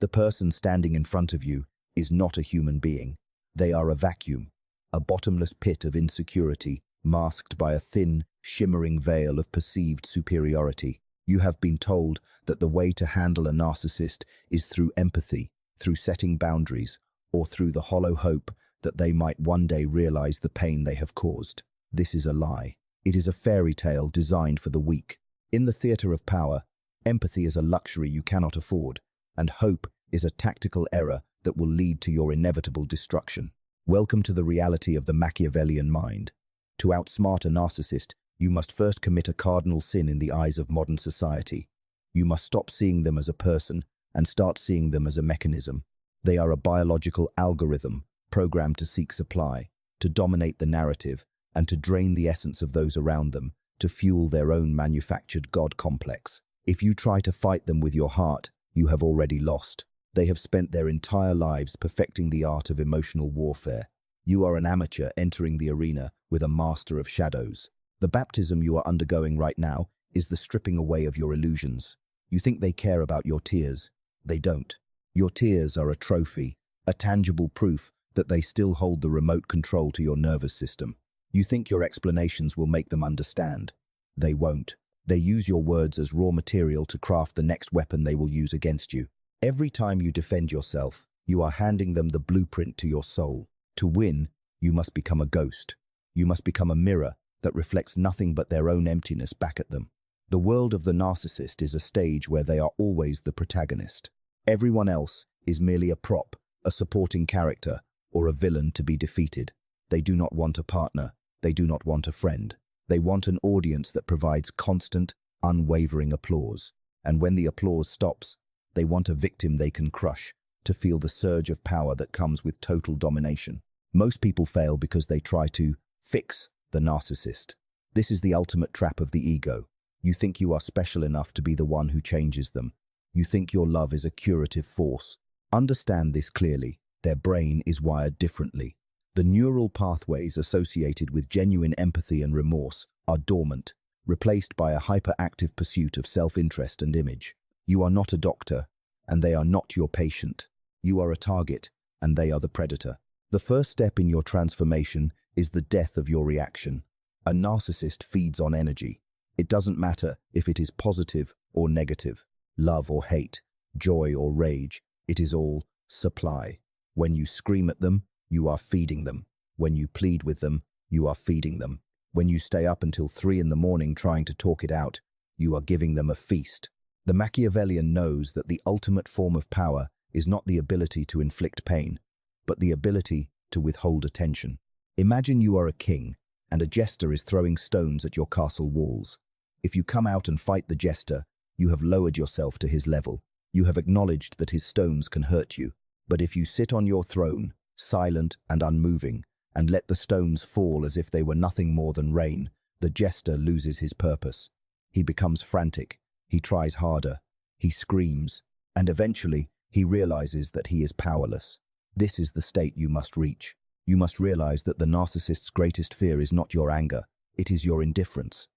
The person standing in front of you is not a human being. They are a vacuum, a bottomless pit of insecurity, masked by a thin, shimmering veil of perceived superiority. You have been told that the way to handle a narcissist is through empathy, through setting boundaries, or through the hollow hope that they might one day realize the pain they have caused. This is a lie. It is a fairy tale designed for the weak. In the theater of power, empathy is a luxury you cannot afford, and hope is a tactical error that will lead to your inevitable destruction. Welcome to the reality of the Machiavellian mind. To outsmart a narcissist, you must first commit a cardinal sin in the eyes of modern society. You must stop seeing them as a person and start seeing them as a mechanism. They are a biological algorithm programmed to seek supply, to dominate the narrative, and to drain the essence of those around them, to fuel their own manufactured God complex. If you try to fight them with your heart, you have already lost. They have spent their entire lives perfecting the art of emotional warfare. You are an amateur entering the arena with a master of shadows. The baptism you are undergoing right now is the stripping away of your illusions. You think they care about your tears. They don't. Your tears are a trophy, a tangible proof that they still hold the remote control to your nervous system. You think your explanations will make them understand. They won't. They use your words as raw material to craft the next weapon they will use against you. Every time you defend yourself, you are handing them the blueprint to your soul. To win, you must become a ghost. You must become a mirror that reflects nothing but their own emptiness back at them. The world of the narcissist is a stage where they are always the protagonist. Everyone else is merely a prop, a supporting character, or a villain to be defeated. They do not want a partner. They do not want a friend. They want an audience that provides constant, unwavering applause. And when the applause stops, they want a victim they can crush, to feel the surge of power that comes with total domination. Most people fail because they try to fix the narcissist. This is the ultimate trap of the ego. You think you are special enough to be the one who changes them. You think your love is a curative force. Understand this clearly. Their brain is wired differently. The neural pathways associated with genuine empathy and remorse are dormant, replaced by a hyperactive pursuit of self-interest and image. You are not a doctor, and they are not your patient. You are a target, and they are the predator. The first step in your transformation is the death of your reaction. A narcissist feeds on energy. It doesn't matter if it is positive or negative, love or hate, joy or rage. It is all supply. When you scream at them, you are feeding them. When you plead with them, you are feeding them. When you stay up until 3 in the morning trying to talk it out, you are giving them a feast. The Machiavellian knows that the ultimate form of power is not the ability to inflict pain, but the ability to withhold attention. Imagine you are a king, and a jester is throwing stones at your castle walls. If you come out and fight the jester, you have lowered yourself to his level. You have acknowledged that his stones can hurt you. But if you sit on your throne, silent and unmoving, and let the stones fall as if they were nothing more than rain, the jester loses his purpose. He becomes frantic. He tries harder. He screams. And eventually, he realizes that he is powerless. This is the state you must reach. You must realize that the narcissist's greatest fear is not your anger. It is your indifference.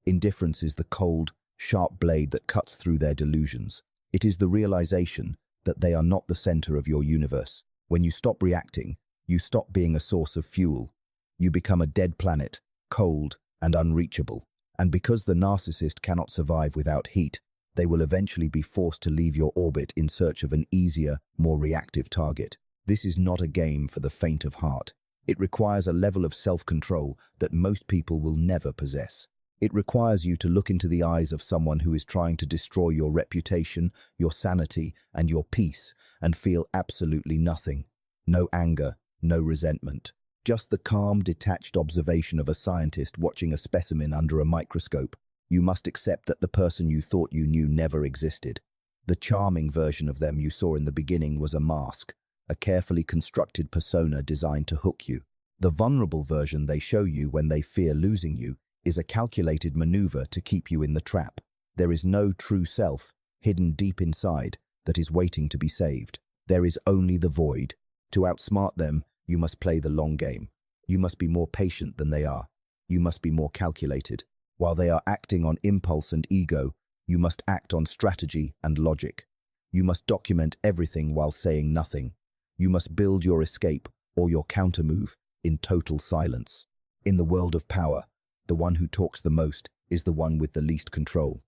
Indifference is the cold, sharp blade that cuts through their delusions. It is the realization that they are not the center of your universe. When you stop reacting, you stop being a source of fuel. You become a dead planet, cold and unreachable. And because the narcissist cannot survive without heat, they will eventually be forced to leave your orbit in search of an easier, more reactive target. This is not a game for the faint of heart. It requires a level of self-control that most people will never possess. It requires you to look into the eyes of someone who is trying to destroy your reputation, your sanity, and your peace, and feel absolutely nothing. No anger, no resentment. Just the calm, detached observation of a scientist watching a specimen under a microscope. You must accept that the person you thought you knew never existed. The charming version of them you saw in the beginning was a mask, a carefully constructed persona designed to hook you. The vulnerable version they show you when they fear losing you is a calculated maneuver to keep you in the trap. There is no true self, hidden deep inside, that is waiting to be saved. There is only the void. To outsmart them, you must play the long game. You must be more patient than they are. You must be more calculated. While they are acting on impulse and ego, you must act on strategy and logic. You must document everything while saying nothing. You must build your escape or your countermove in total silence. In the world of power, the one who talks the most is the one with the least control.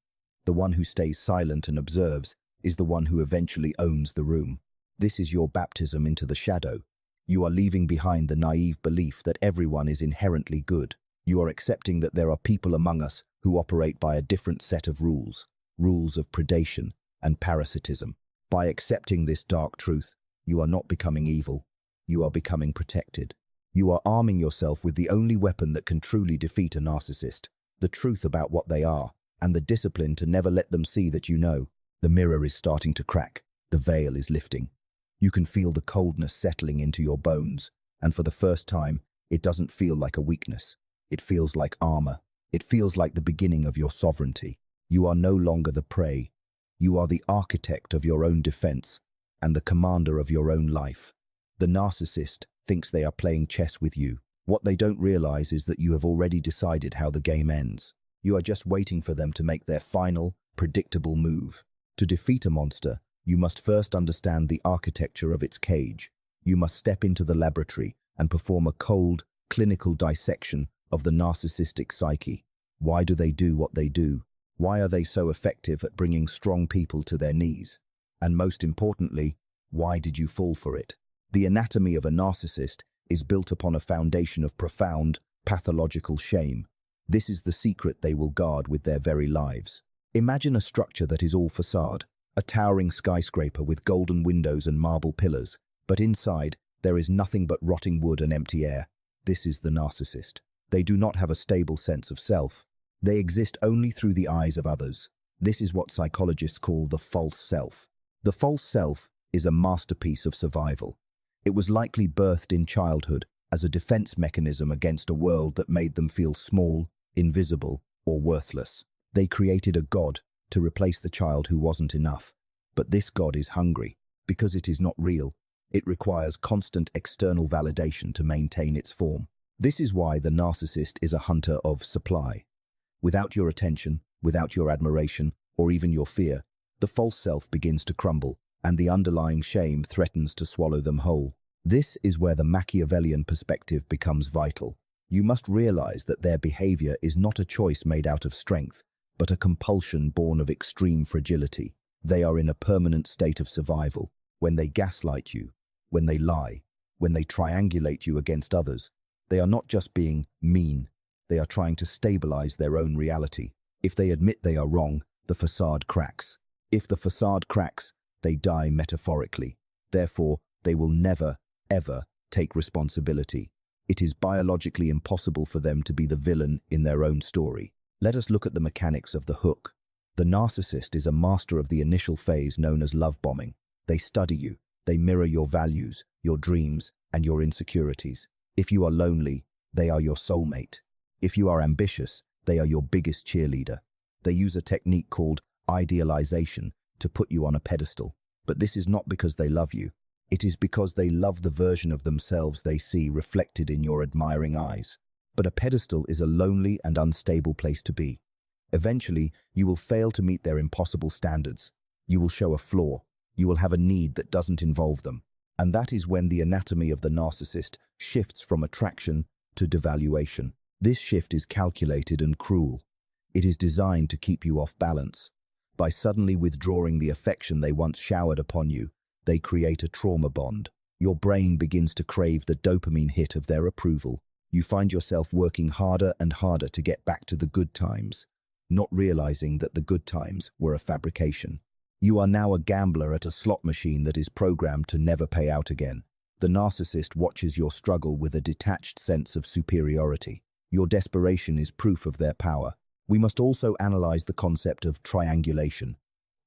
The one who stays silent and observes is the one who eventually owns the room. This is your baptism into the shadow. You are leaving behind the naive belief that everyone is inherently good. You are accepting that there are people among us who operate by a different set of rules of predation and parasitism. By accepting this dark truth, you are not becoming evil. You are becoming protected. You are arming yourself with the only weapon that can truly defeat a narcissist, the truth about what they are, and the discipline to never let them see that you know. The mirror is starting to crack. The veil is lifting. You can feel the coldness settling into your bones, and for the first time, it doesn't feel like a weakness. It feels like armor. It feels like the beginning of your sovereignty. You are no longer the prey. You are the architect of your own defense and the commander of your own life. The narcissist thinks they are playing chess with you. What they don't realize is that you have already decided how the game ends. You are just waiting for them to make their final, predictable move. To defeat a monster, you must first understand the architecture of its cage. You must step into the laboratory and perform a cold, clinical dissection of the narcissistic psyche. Why do they do what they do? Why are they so effective at bringing strong people to their knees? And most importantly, why did you fall for it? The anatomy of a narcissist is built upon a foundation of profound, pathological shame. This is the secret they will guard with their very lives. Imagine a structure that is all facade, a towering skyscraper with golden windows and marble pillars, but inside there is nothing but rotting wood and empty air. This is the narcissist. They do not have a stable sense of self. They exist only through the eyes of others. This is what psychologists call the false self. The false self is a masterpiece of survival. It was likely birthed in childhood as a defense mechanism against a world that made them feel small, invisible, or worthless. They created a god to replace the child who wasn't enough. But this god is hungry. Because it is not real, it requires constant external validation to maintain its form. This is why the narcissist is a hunter of supply. Without your attention, without your admiration, or even your fear, the false self begins to crumble, and the underlying shame threatens to swallow them whole. This is where the Machiavellian perspective becomes vital. You must realize that their behavior is not a choice made out of strength, but a compulsion born of extreme fragility. They are in a permanent state of survival. When they gaslight you, when they lie, when they triangulate you against others, they are not just being mean. They are trying to stabilize their own reality. If they admit they are wrong, the facade cracks. If the facade cracks, they die metaphorically. Therefore, they will never, ever take responsibility. It is biologically impossible for them to be the villain in their own story. Let us look at the mechanics of the hook. The narcissist is a master of the initial phase known as love bombing. They study you. They mirror your values, your dreams, and your insecurities. If you are lonely, they are your soulmate. If you are ambitious, they are your biggest cheerleader. They use a technique called idealization to put you on a pedestal. But this is not because they love you. It is because they love the version of themselves they see reflected in your admiring eyes. But a pedestal is a lonely and unstable place to be. Eventually, you will fail to meet their impossible standards. You will show a flaw. You will have a need that doesn't involve them. And that is when the anatomy of the narcissist shifts from attraction to devaluation. This shift is calculated and cruel. It is designed to keep you off balance. By suddenly withdrawing the affection they once showered upon you, they create a trauma bond. Your brain begins to crave the dopamine hit of their approval. You find yourself working harder and harder to get back to the good times, not realizing that the good times were a fabrication. You are now a gambler at a slot machine that is programmed to never pay out again. The narcissist watches your struggle with a detached sense of superiority. Your desperation is proof of their power. We must also analyze the concept of triangulation.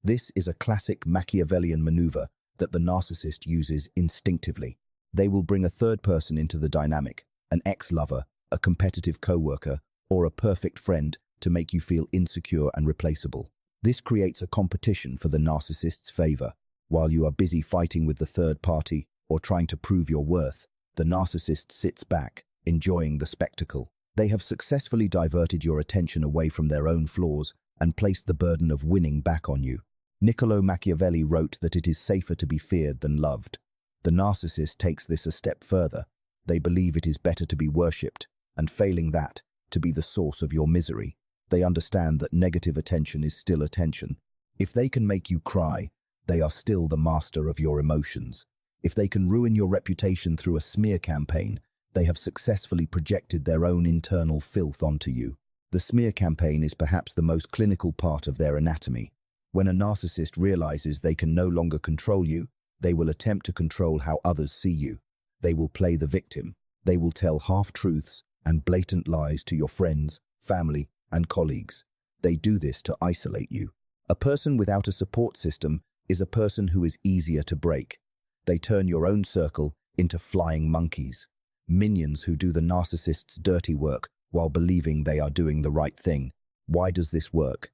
This is a classic Machiavellian maneuver that the narcissist uses instinctively. They will bring a third person into the dynamic, an ex-lover, a competitive co-worker, or a perfect friend to make you feel insecure and replaceable. This creates a competition for the narcissist's favor. While you are busy fighting with the third party or trying to prove your worth, the narcissist sits back, enjoying the spectacle. They have successfully diverted your attention away from their own flaws and placed the burden of winning back on you. Niccolo Machiavelli wrote that it is safer to be feared than loved. The narcissist takes this a step further. They believe it is better to be worshipped, and failing that, to be the source of your misery. They understand that negative attention is still attention. If they can make you cry, they are still the master of your emotions. If they can ruin your reputation through a smear campaign, they have successfully projected their own internal filth onto you. The smear campaign is perhaps the most clinical part of their anatomy. When a narcissist realizes they can no longer control you, they will attempt to control how others see you. They will play the victim. They will tell half-truths and blatant lies to your friends, family, and colleagues. They do this to isolate you. A person without a support system is a person who is easier to break. They turn your own circle into flying monkeys, minions who do the narcissist's dirty work while believing they are doing the right thing. Why does this work?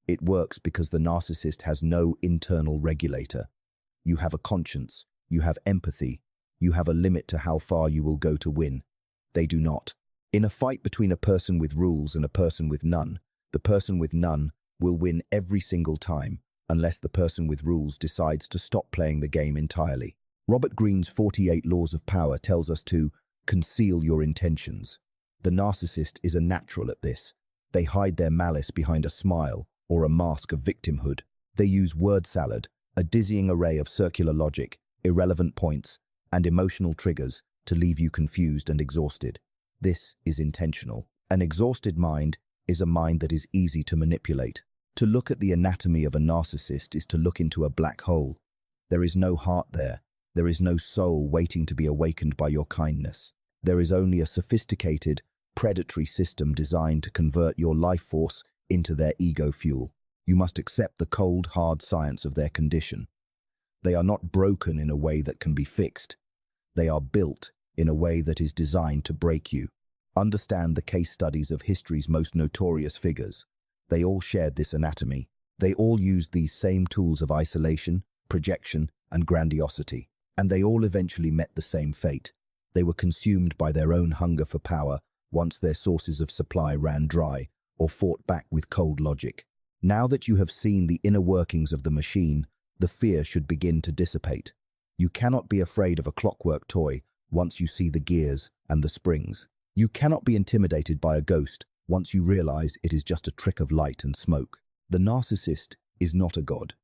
It works because the narcissist has no internal regulator. You have a conscience, you have empathy, you have a limit to how far you will go to win. They do not. In a fight between a person with rules and a person with none, the person with none will win every single time, unless the person with rules decides to stop playing the game entirely. Robert Greene's 48 Laws of Power tells us to conceal your intentions. The narcissist is a natural at this. They hide their malice behind a smile or a mask of victimhood. They use word salad, a dizzying array of circular logic, irrelevant points, and emotional triggers to leave you confused and exhausted. This is intentional. An exhausted mind is a mind that is easy to manipulate. To look at the anatomy of a narcissist is to look into a black hole. There is no heart there. There is no soul waiting to be awakened by your kindness. There is only a sophisticated, predatory system designed to convert your life force into their ego fuel. You must accept the cold, hard science of their condition. They are not broken in a way that can be fixed. They are built in a way that is designed to break you. Understand the case studies of history's most notorious figures. They all shared this anatomy. They all used these same tools of isolation, projection, and grandiosity. And they all eventually met the same fate. They were consumed by their own hunger for power once their sources of supply ran dry or fought back with cold logic. Now that you have seen the inner workings of the machine, the fear should begin to dissipate. You cannot be afraid of a clockwork toy once you see the gears and the springs. You cannot be intimidated by a ghost once you realize it is just a trick of light and smoke. The narcissist is not a god.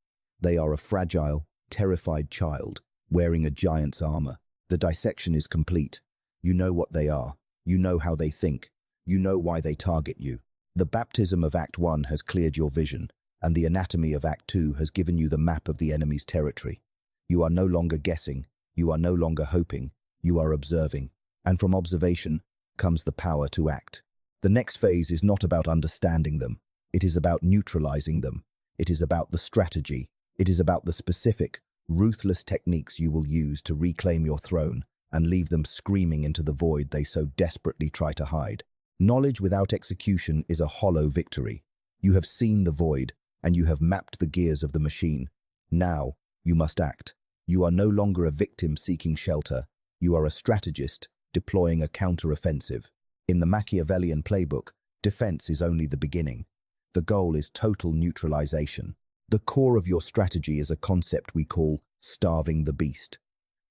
They are a fragile, terrified child wearing a giant's armor. The dissection is complete. You know what they are. You know how they think. You know why they target you. The baptism of Act 1 has cleared your vision, and the anatomy of Act 2 has given you the map of the enemy's territory. You are no longer guessing. You are no longer hoping. You are observing. And from observation comes the power to act. The next phase is not about understanding them. It is about neutralizing them. It is about the strategy. It is about the specific, ruthless techniques you will use to reclaim your throne and leave them screaming into the void they so desperately try to hide. Knowledge without execution is a hollow victory. You have seen the void, and you have mapped the gears of the machine. Now, you must act. You are no longer a victim seeking shelter. You are a strategist deploying a counter-offensive. In the Machiavellian playbook, defense is only the beginning. The goal is total neutralization. The core of your strategy is a concept we call starving the beast.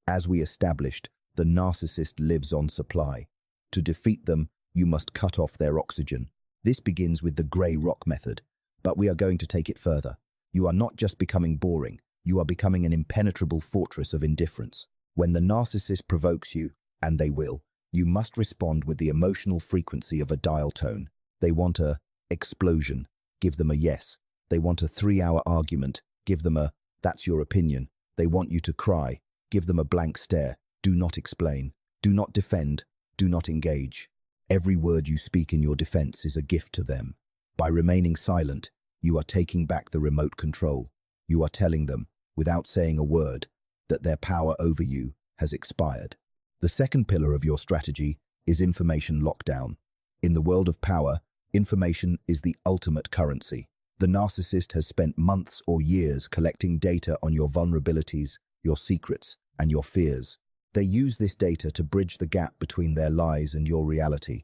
As we established, the narcissist lives on supply. To defeat them, you must cut off their oxygen. This begins with the grey rock method, but we are going to take it further. You are not just becoming boring, you are becoming an impenetrable fortress of indifference. When the narcissist provokes you, and they will, you must respond with the emotional frequency of a dial tone. They want a explosion, give them a yes. They want a 3-hour argument, give them a that's your opinion. They want you to cry, give them a blank stare. Do not explain, do not defend, do not engage. Every word you speak in your defense is a gift to them. By remaining silent, you are taking back the remote control. You are telling them, without saying a word, that their power over you has expired. The second pillar of your strategy is information lockdown. In the world of power, information is the ultimate currency. The narcissist has spent months or years collecting data on your vulnerabilities, your secrets, and your fears. They use this data to bridge the gap between their lies and your reality.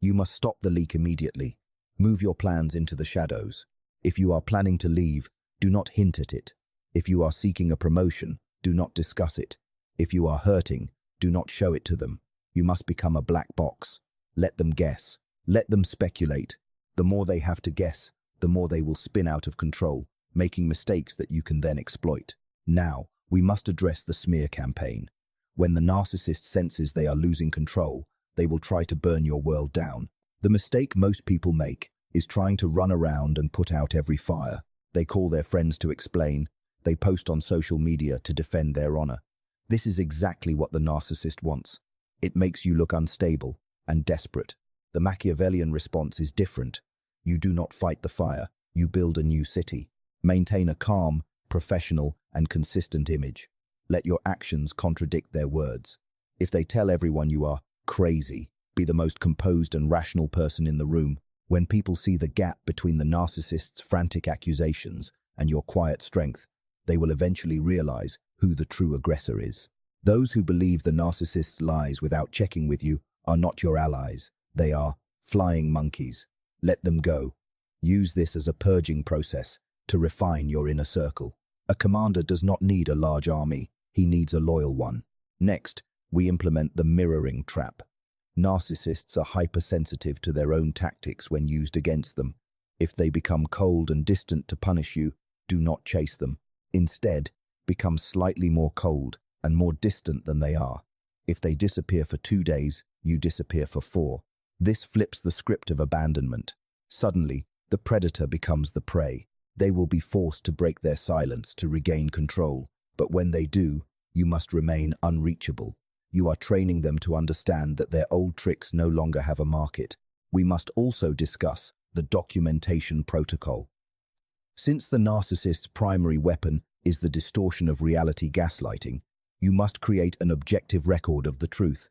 You must stop the leak immediately. Move your plans into the shadows. If you are planning to leave, do not hint at it. If you are seeking a promotion, do not discuss it. If you are hurting, do not show it to them. You must become a black box. Let them guess. Let them speculate. The more they have to guess, the more they will spin out of control, making mistakes that you can then exploit. Now, we must address the smear campaign. When the narcissist senses they are losing control, they will try to burn your world down. The mistake most people make is trying to run around and put out every fire. They call their friends to explain. They post on social media to defend their honor. This is exactly what the narcissist wants. It makes you look unstable and desperate. The Machiavellian response is different. You do not fight the fire. You build a new city. Maintain a calm, professional, and consistent image. Let your actions contradict their words. If they tell everyone you are crazy, be the most composed and rational person in the room. When people see the gap between the narcissist's frantic accusations and your quiet strength, they will eventually realize who the true aggressor is. Those who believe the narcissist's lies without checking with you are not your allies. They are flying monkeys. Let them go. Use this as a purging process to refine your inner circle. A commander does not need a large army. He needs a loyal one. Next, we implement the mirroring trap. Narcissists are hypersensitive to their own tactics when used against them. If they become cold and distant to punish you, do not chase them. Instead, become slightly more cold and more distant than they are. If they disappear for 2 days, you disappear for 4. This flips the script of abandonment. Suddenly, the predator becomes the prey. They will be forced to break their silence to regain control, but when they do, you must remain unreachable. You are training them to understand that their old tricks no longer have a market. We must also discuss the documentation protocol. Since the narcissist's primary weapon is the distortion of reality gaslighting, you must create an objective record of the truth.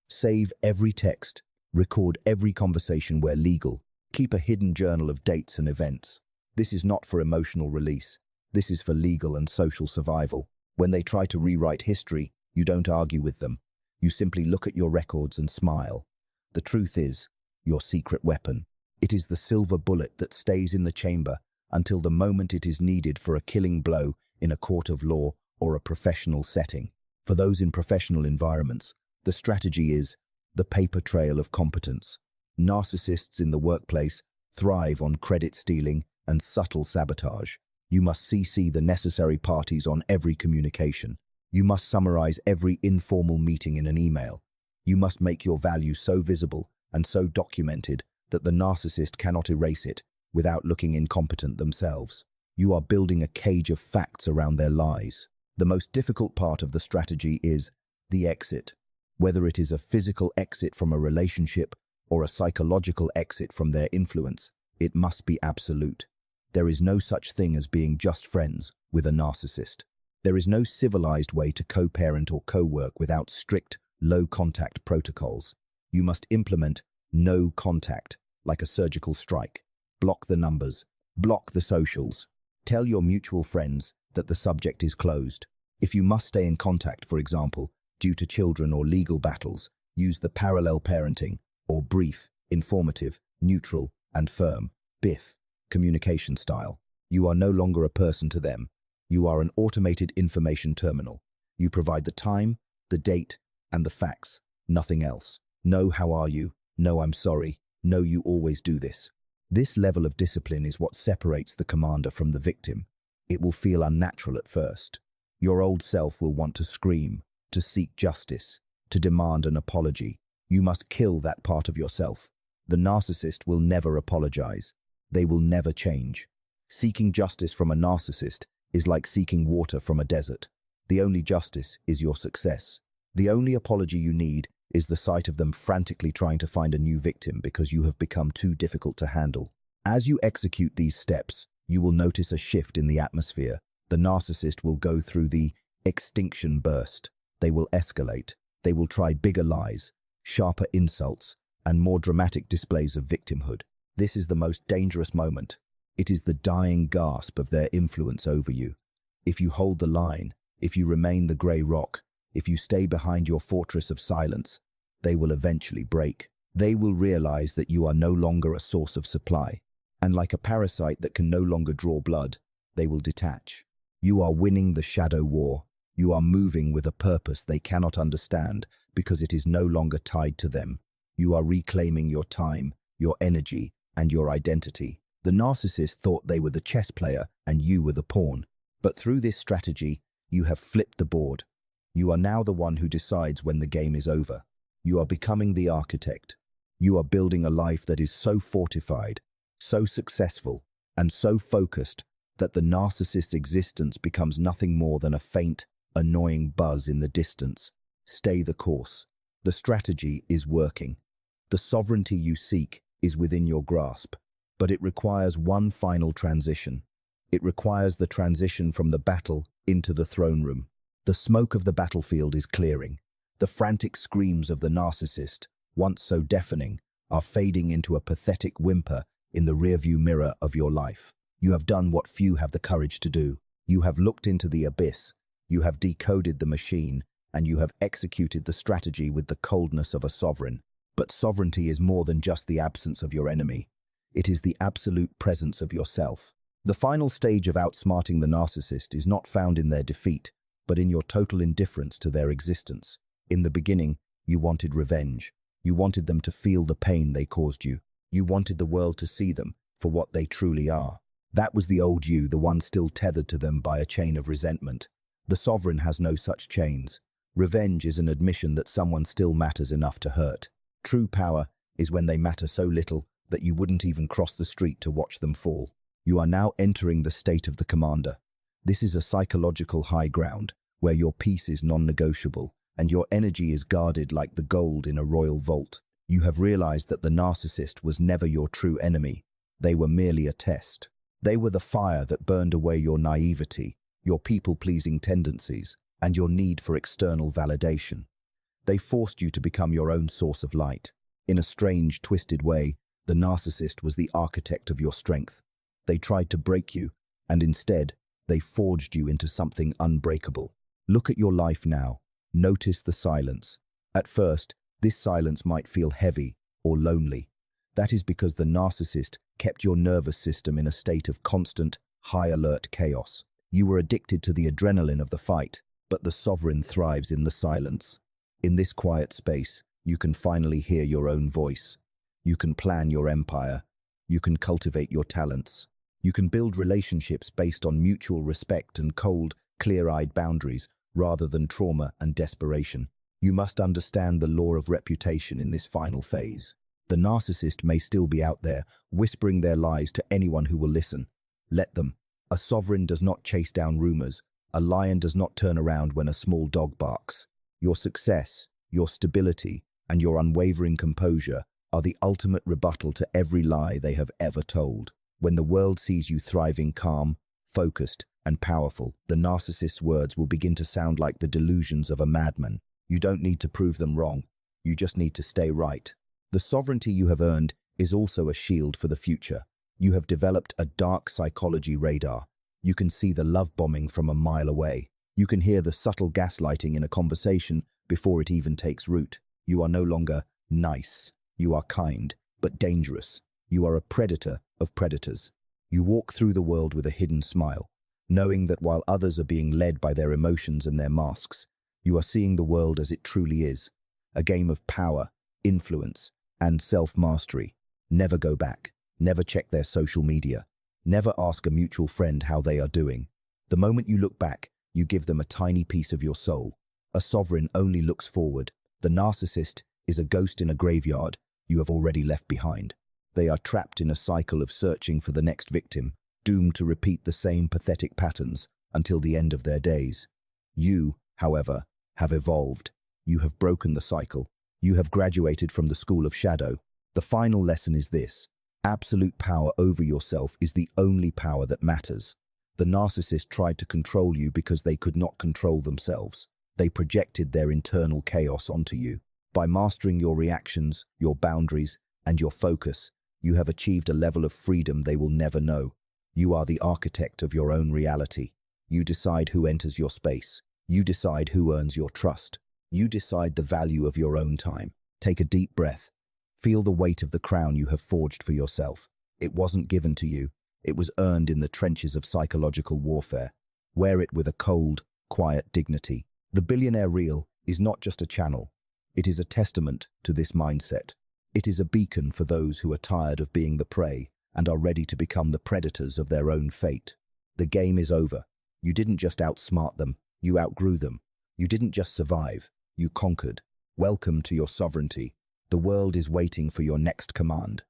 Save every text, record every conversation where legal, keep a hidden journal of dates and events. This is not for emotional release. This is for legal and social survival. When they try to rewrite history, you don't argue with them. You simply look at your records and smile. The truth is your secret weapon. It is the silver bullet that stays in the chamber until the moment it is needed for a killing blow in a court of law or a professional setting. For those in professional environments, the strategy is the paper trail of competence. Narcissists in the workplace thrive on credit stealing and subtle sabotage. You must CC the necessary parties on every communication. You must summarize every informal meeting in an email. You must make your value so visible and so documented that the narcissist cannot erase it without looking incompetent themselves. You are building a cage of facts around their lies. The most difficult part of the strategy is the exit. Whether it is a physical exit from a relationship or a psychological exit from their influence, it must be absolute. There is no such thing as being just friends with a narcissist. There is no civilized way to co-parent or co-work without strict, low-contact protocols. You must implement no contact, like a surgical strike. Block the numbers. Block the socials. Tell your mutual friends that the subject is closed. If you must stay in contact, for example, due to children or legal battles, use the parallel parenting or brief, informative, neutral, and firm (BIF) communication style. You are no longer a person to them. You are an automated information terminal. You provide the time, the date, and the facts, nothing else. No, how are you? No, I'm sorry. No, you always do this. This level of discipline is what separates the commander from the victim. It will feel unnatural at first. Your old self will want to scream, to seek justice, to demand an apology. You must kill that part of yourself. The narcissist will never apologize. They will never change. Seeking justice from a narcissist is like seeking water from a desert. The only justice is your success. The only apology you need is the sight of them frantically trying to find a new victim because you have become too difficult to handle. As you execute these steps, you will notice a shift in the atmosphere. The narcissist will go through the extinction burst. They will escalate. They will try bigger lies, sharper insults, and more dramatic displays of victimhood. This is the most dangerous moment. It is the dying gasp of their influence over you. If you hold the line, if you remain the grey rock, if you stay behind your fortress of silence, they will eventually break. They will realize that you are no longer a source of supply, and like a parasite that can no longer draw blood, they will detach. You are winning the shadow war. You are moving with a purpose they cannot understand because it is no longer tied to them. You are reclaiming your time, your energy, and your identity. The narcissist thought they were the chess player and you were the pawn. But through this strategy, you have flipped the board. You are now the one who decides when the game is over. You are becoming the architect. You are building a life that is so fortified, so successful, and so focused that the narcissist's existence becomes nothing more than a faint, annoying buzz in the distance. Stay the course. The strategy is working. The sovereignty you seek is within your grasp, but it requires one final transition. It requires the transition from the battle into the throne room. The smoke of the battlefield is clearing. The frantic screams of the narcissist, once so deafening, are fading into a pathetic whimper in the rearview mirror of your life. You have done what few have the courage to do. You have looked into the abyss. You have decoded the machine, and you have executed the strategy with the coldness of a sovereign. But sovereignty is more than just the absence of your enemy. It is the absolute presence of yourself. The final stage of outsmarting the narcissist is not found in their defeat, but in your total indifference to their existence. In the beginning, you wanted revenge. You wanted them to feel the pain they caused you. You wanted the world to see them for what they truly are. That was the old you, the one still tethered to them by a chain of resentment. The sovereign has no such chains. Revenge is an admission that someone still matters enough to hurt. True power is when they matter so little that you wouldn't even cross the street to watch them fall. You are now entering the state of the commander. This is a psychological high ground where your peace is non-negotiable and your energy is guarded like the gold in a royal vault. You have realized that the narcissist was never your true enemy. They were merely a test. They were the fire that burned away your naivety, your people-pleasing tendencies, and your need for external validation. They forced you to become your own source of light. In a strange, twisted way, the narcissist was the architect of your strength. They tried to break you, and instead, they forged you into something unbreakable. Look at your life now. Notice the silence. At first, this silence might feel heavy or lonely. That is because the narcissist kept your nervous system in a state of constant, high-alert chaos. You were addicted to the adrenaline of the fight, but the sovereign thrives in the silence. In this quiet space, you can finally hear your own voice. You can plan your empire. You can cultivate your talents. You can build relationships based on mutual respect and cold, clear-eyed boundaries, rather than trauma and desperation. You must understand the law of reputation in this final phase. The narcissist may still be out there, whispering their lies to anyone who will listen. Let them. A sovereign does not chase down rumors. A lion does not turn around when a small dog barks. Your success, your stability, and your unwavering composure are the ultimate rebuttal to every lie they have ever told. When the world sees you thriving calm, focused, and powerful, the narcissist's words will begin to sound like the delusions of a madman. You don't need to prove them wrong. You just need to stay right. The sovereignty you have earned is also a shield for the future. You have developed a dark psychology radar. You can see the love bombing from a mile away. You can hear the subtle gaslighting in a conversation before it even takes root. You are no longer nice. You are kind, but dangerous. You are a predator of predators. You walk through the world with a hidden smile, knowing that while others are being led by their emotions and their masks, you are seeing the world as it truly is, a game of power, influence, and self-mastery. Never go back. Never check their social media. Never ask a mutual friend how they are doing. The moment you look back, you give them a tiny piece of your soul. A sovereign only looks forward. The narcissist is a ghost in a graveyard you have already left behind. They are trapped in a cycle of searching for the next victim, doomed to repeat the same pathetic patterns until the end of their days. You, however, have evolved. You have broken the cycle. You have graduated from the school of shadow. The final lesson is this: absolute power over yourself is the only power that matters. The narcissist tried to control you because they could not control themselves. They projected their internal chaos onto you. By mastering your reactions, your boundaries, and your focus, you have achieved a level of freedom they will never know. You are the architect of your own reality. You decide who enters your space. You decide who earns your trust. You decide the value of your own time. Take a deep breath. Feel the weight of the crown you have forged for yourself. It wasn't given to you. It was earned in the trenches of psychological warfare. Wear it with a cold, quiet dignity. The Billionaire Reel is not just a channel. It is a testament to this mindset. It is a beacon for those who are tired of being the prey and are ready to become the predators of their own fate. The game is over. You didn't just outsmart them, you outgrew them. You didn't just survive, you conquered. Welcome to your sovereignty. The world is waiting for your next command.